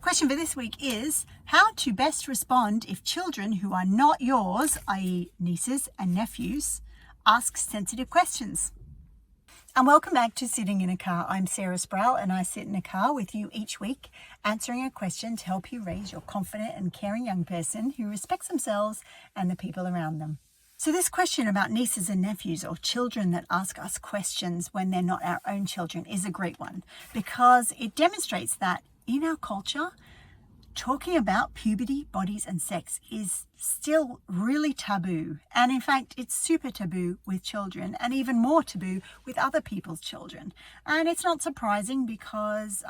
Question for this week is how to best respond if children who are not yours, i.e. nieces and nephews, ask sensitive questions. And welcome back to Sitting in a Car. I'm Sarah Sproul and I sit in a car with you each week answering a question to help you raise your confident and caring young person who respects themselves and the people around them. So this question about nieces and nephews or children that ask us questions when they're not our own children is a great one because it demonstrates that in our culture, talking about puberty, bodies and sex is still really taboo. And in fact, it's super taboo with children and even more taboo with other people's children. And it's not surprising because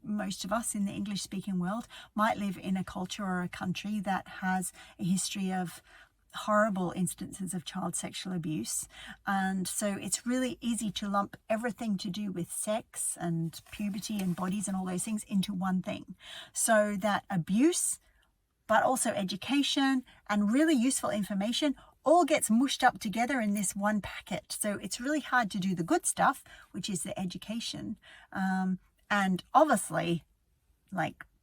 most of us in the English speaking world might live in a culture or a country that has a history of horrible instances of child sexual abuse, and so it's really easy to lump everything to do with sex and puberty and bodies and all those things into one thing, so that abuse but also education and really useful information all gets mushed up together in this one packet. So it's really hard to do the good stuff, which is the education, and obviously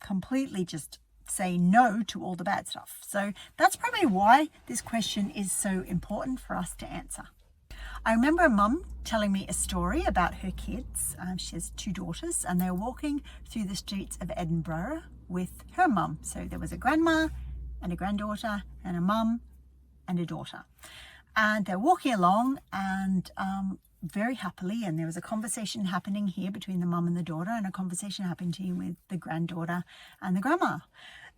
completely just say no to all the bad stuff. So that's probably why this question is so important for us to answer. I remember a mum telling me a story about her kids. She has two daughters and they're walking through the streets of Edinburgh with her mum. So there was a grandma and a granddaughter and a mum and a daughter. And they're walking along and very happily, and there was a conversation happening here between the mum and the daughter and a conversation happening with the granddaughter and the grandma.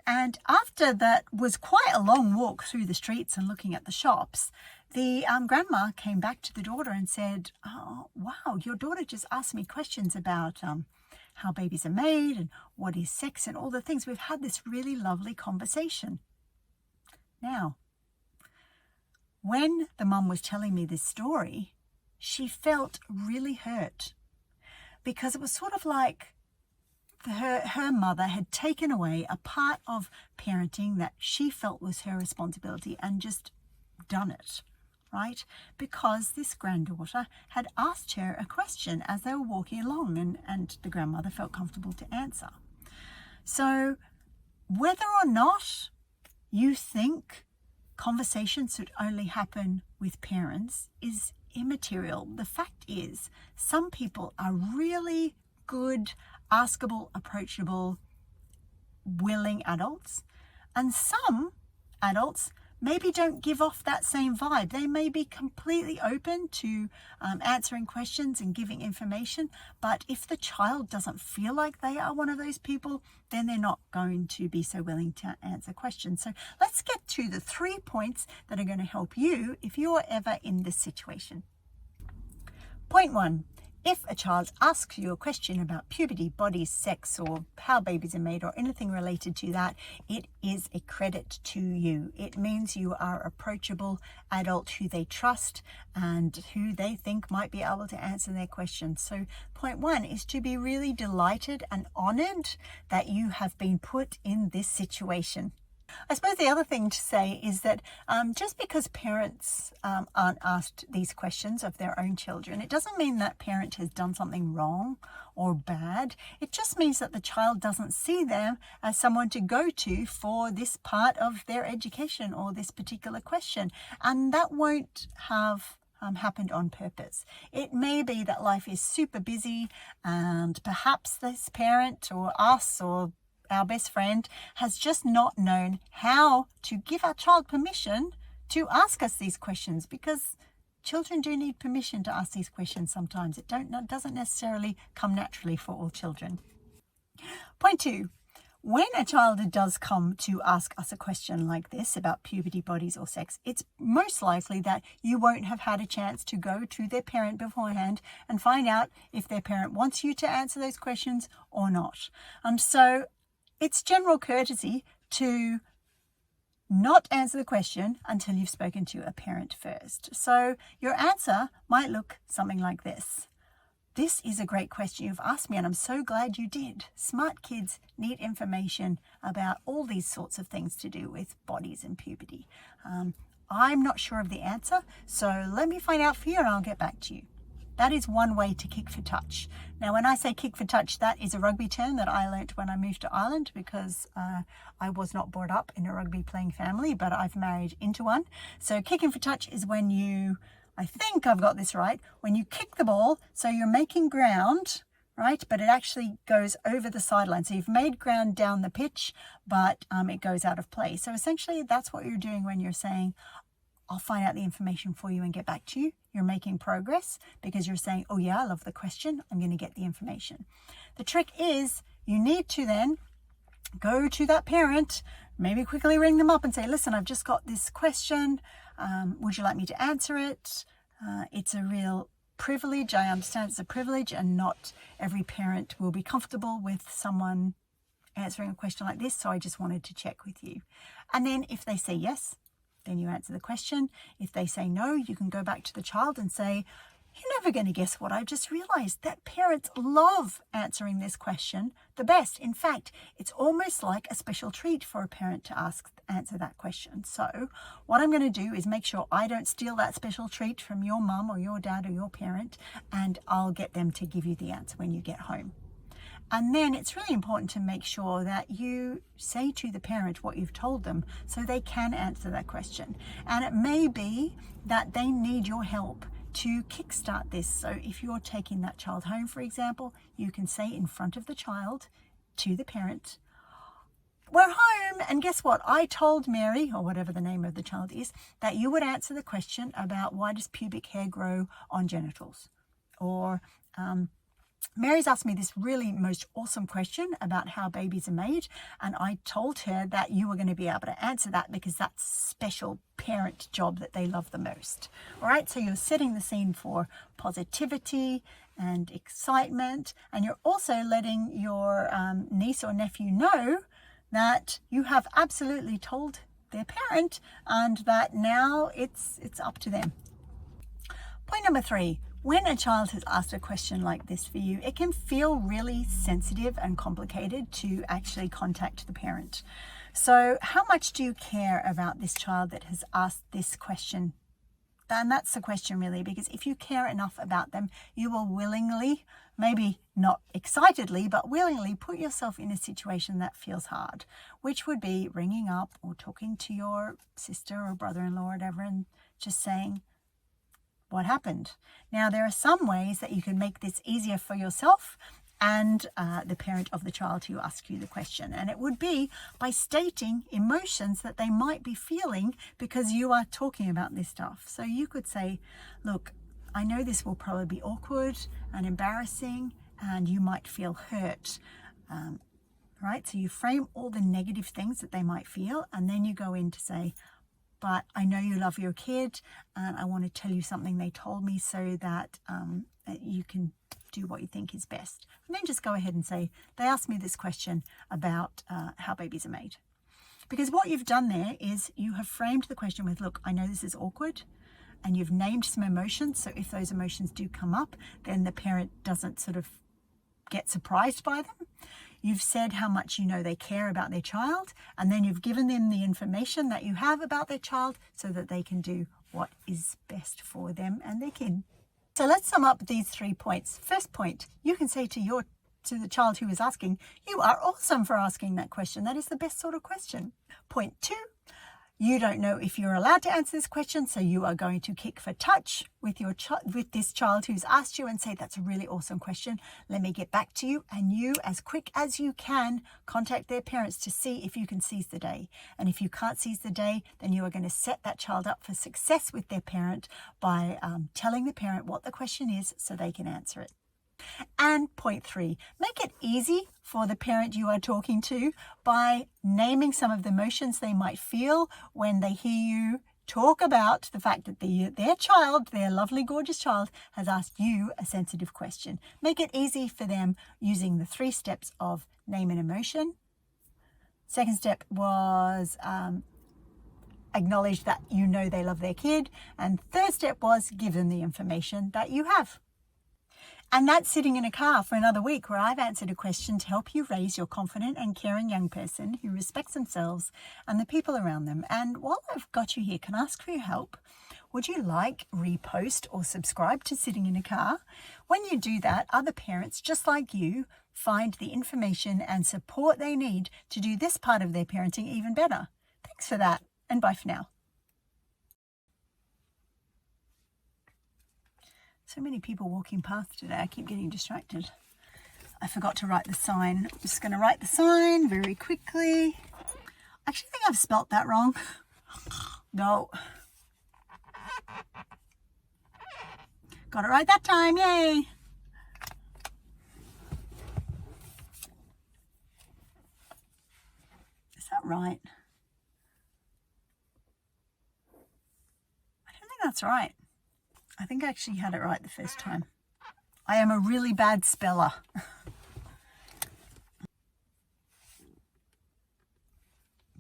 And after that was quite a long walk through the streets and looking at the shops, the grandma came back to the daughter and said, "Oh, wow, your daughter just asked me questions about how babies are made and what is sex and all the things. We've had this really lovely conversation." Now, when the mum was telling me this story, she felt really hurt because it was sort of like her mother had taken away a part of parenting that she felt was her responsibility and just done it, right? Because this granddaughter had asked her a question as they were walking along and the grandmother felt comfortable to answer. So whether or not you think conversations should only happen with parents is immaterial. The fact is, some people are really good, askable, approachable, willing adults, and some adults maybe don't give off that same vibe. They may be completely open to answering questions and giving information, but if the child doesn't feel like they are one of those people, then they're not going to be so willing to answer questions. So let's get to the 3 points that are going to help you if you're ever in this situation. Point 1. If a child asks you a question about puberty, bodies, sex, or how babies are made, or anything related to that, it is a credit to you. It means you are an approachable adult who they trust and who they think might be able to answer their questions. So point 1 is to be really delighted and honored that you have been put in this situation. I suppose the other thing to say is that just because parents aren't asked these questions of their own children, it doesn't mean that parent has done something wrong or bad. It just means that the child doesn't see them as someone to go to for this part of their education or this particular question. And that won't have happened on purpose. It may be that life is super busy and perhaps this parent or us or our best friend has just not known how to give our child permission to ask us these questions, because children do need permission to ask these questions sometimes. It doesn't necessarily come naturally for all children. Point 2. When a child does come to ask us a question like this about puberty, bodies or sex, it's most likely that you won't have had a chance to go to their parent beforehand and find out if their parent wants you to answer those questions or not. So it's general courtesy to not answer the question until you've spoken to a parent first. So your answer might look something like this. "This is a great question you've asked me and I'm so glad you did. Smart kids need information about all these sorts of things to do with bodies and puberty. I'm not sure of the answer, so let me find out for you and I'll get back to you." That is one way to kick for touch. Now, when I say kick for touch, that is a rugby term that I learnt when I moved to Ireland, because I was not brought up in a rugby playing family, but I've married into one. So kicking for touch is when you, I think I've got this right, when you kick the ball, so you're making ground, right? But it actually goes over the sideline. So you've made ground down the pitch, but it goes out of play. So essentially that's what you're doing when you're saying, I'll find out the information for you and get back to you. You're making progress because you're saying, oh yeah, I love the question. I'm going to get the information. The trick is you need to then go to that parent, maybe quickly ring them up and say, listen, I've just got this question. Would you like me to answer it? It's a real privilege. I understand it's a privilege, and not every parent will be comfortable with someone answering a question like this. So I just wanted to check with you. And then if they say yes, then you answer the question. If they say no, you can go back to the child and say, you're never going to guess what I just realized, that parents love answering this question the best. In fact, it's almost like a special treat for a parent to answer that question. So what I'm going to do is make sure I don't steal that special treat from your mum or your dad or your parent, and I'll get them to give you the answer when you get home. And then it's really important to make sure that you say to the parent what you've told them so they can answer that question. And it may be that they need your help to kickstart this. So if you're taking that child home, for example, you can say in front of the child to the parent, we're home, and guess what? I told Mary, or whatever the name of the child is, that you would answer the question about why does pubic hair grow on genitals? Or Mary's asked me this really most awesome question about how babies are made, and I told her that you were going to be able to answer that because that's special parent job that they love the most. All right, so you're setting the scene for positivity and excitement, and you're also letting your niece or nephew know that you have absolutely told their parent and that now it's up to them. Point number 3. When a child has asked a question like this for you, it can feel really sensitive and complicated to actually contact the parent. So how much do you care about this child that has asked this question? And that's the question really, because if you care enough about them, you will willingly, maybe not excitedly, but willingly put yourself in a situation that feels hard, which would be ringing up or talking to your sister or brother-in-law or whatever and just saying, what happened? Now, there are some ways that you can make this easier for yourself and the parent of the child who asks you the question. And it would be by stating emotions that they might be feeling because you are talking about this stuff. So you could say, look, I know this will probably be awkward and embarrassing and you might feel hurt. Right? So you frame all the negative things that they might feel, and then you go in to say, but I know you love your kid and I want to tell you something they told me so that you can do what you think is best. And then just go ahead and say, they asked me this question about how babies are made. Because what you've done there is you have framed the question with, look, I know this is awkward, and you've named some emotions. So if those emotions do come up, then the parent doesn't sort of get surprised by them. You've said how much you know they care about their child, and then you've given them the information that you have about their child so that they can do what is best for them and their kid. So let's sum up these 3 points. First point, you can say to the child who is asking, you are awesome for asking that question. That is the best sort of question. Point 2, you don't know if you're allowed to answer this question, so you are going to kick for touch with this child who's asked you and say, that's a really awesome question. Let me get back to you. And you, as quick as you can, contact their parents to see if you can seize the day. And if you can't seize the day, then you are going to set that child up for success with their parent by telling the parent what the question is so they can answer it. And point 3, make it easy for the parent you are talking to by naming some of the emotions they might feel when they hear you talk about the fact that their child, their lovely, gorgeous child, has asked you a sensitive question. Make it easy for them using the 3 steps of name an emotion. Second step was acknowledge that you know they love their kid. And third step was give them the information that you have. And that's sitting in a car for another week where I've answered a question to help you raise your confident and caring young person who respects themselves and the people around them. And while I've got you here, can I ask for your help? Would you like, repost, or subscribe to Sitting in a Car? When you do that, other parents just like you find the information and support they need to do this part of their parenting even better. Thanks for that, and bye for now. So many people walking past today. I keep getting distracted. I forgot to write the sign. I'm just going to write the sign very quickly. I actually think I've spelt that wrong. No. Got it right that time. Yay. Is that right? I don't think that's right. I think I actually had it right the first time. I am a really bad speller.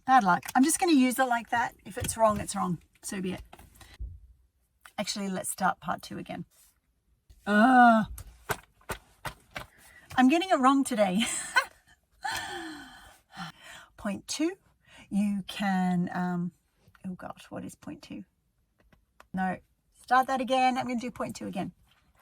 Bad luck. I'm just going to use it like that. If it's wrong, it's wrong. So be it. Actually, let's start part 2 again. I'm getting it wrong today. Point 2, you can, oh gosh, what is point 2? No, start that again. I'm going to do point 2 again.